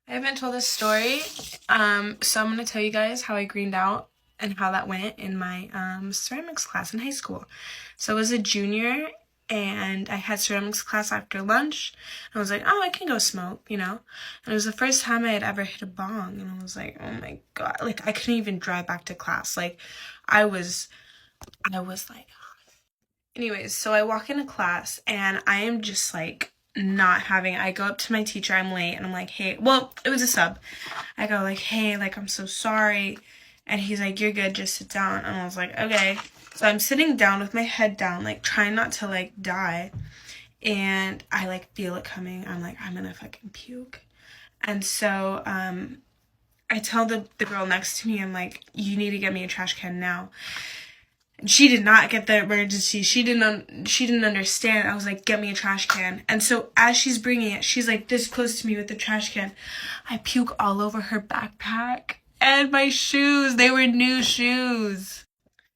I haven't told this story, so I'm gonna tell you guys how I greened out and how that went in my ceramics class in high school. So I was a junior and I had ceramics class after lunch. I was like, oh, I can go smoke, you know? And it was the first time I had ever hit a bong, and I was like, oh my God, like I couldn't even drive back to class. Like I was, I was like, anyways, so I walk into class and I am just like not having I go up to my teacher, I'm late, and I'm like, hey, well, it was a sub. I go like, hey, like I'm so sorry. And he's like, you're good, just sit down. And I was like, okay. So I'm sitting down with my head down, like trying not to like die. And I like feel it coming. I'm like, I'm gonna fucking puke. And so I tell the girl next to me, I'm like, you need to get me a trash can now. She did not get the emergency. She didn't understand. I was like, get me a trash can. And so as she's bringing it, she's like this close to me with the trash can. I puke all over her backpack and my shoes. They were new shoes.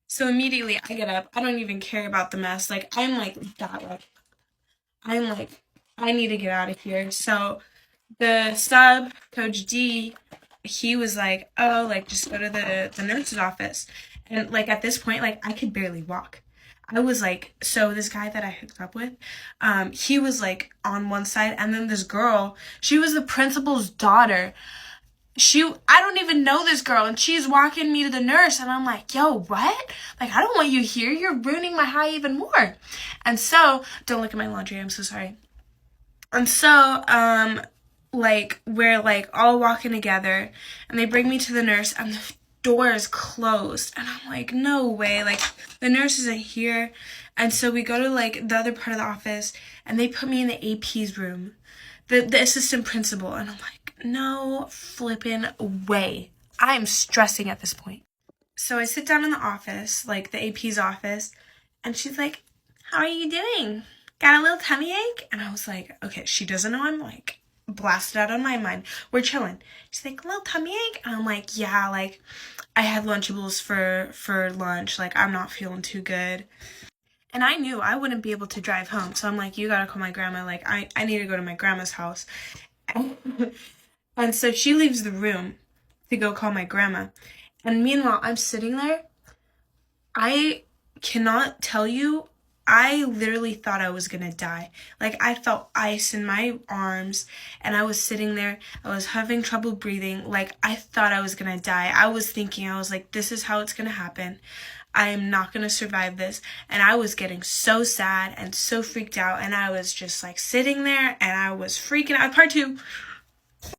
So immediately I get up. I don't even care about the mess. Like I'm like that. Like I'm like I need to get out of here. So the sub, Coach D, he was like, oh, like just go to the nurse's office. And like at this point, like I could barely walk. I was like, so this guy that I hooked up with, he was like on one side, and then this girl, she was the principal's daughter. I don't even know this girl, and she's walking me to the nurse, and I'm like, yo, what? Like, I don't want you here. You're ruining my high even more. And so, don't look at my laundry. I'm so sorry. And so, like we're like all walking together, and they bring me to the nurse, and the door is closed, and I'm like, no way, like the nurse isn't here. And so we go to like the other part of the office, and they put me in the AP's room, the assistant principal, and I'm like, no flippin' way. I'm stressing at this point. So I sit down in the office, like the AP's office, and she's like, how are you doing? Got a little tummy ache? And I was like, okay, she doesn't know I'm like blasted out on my mind. We're chilling. She's like, a little tummy ache? And I'm like, yeah, like I had Lunchables for lunch. Like I'm not feeling too good. And I knew I wouldn't be able to drive home. So I'm like, you gotta call my grandma. Like I need to go to my grandma's house. And so she leaves the room to go call my grandma. And meanwhile, I'm sitting there. I cannot tell you, I literally thought I was gonna die. Like I felt ice in my arms, and I was sitting there, I was having trouble breathing. Like I thought I was gonna die. I was thinking, I was like, this is how it's gonna happen. I am not gonna survive this. And I was getting so sad and so freaked out, and I was just like sitting there, and I was freaking out. Part two.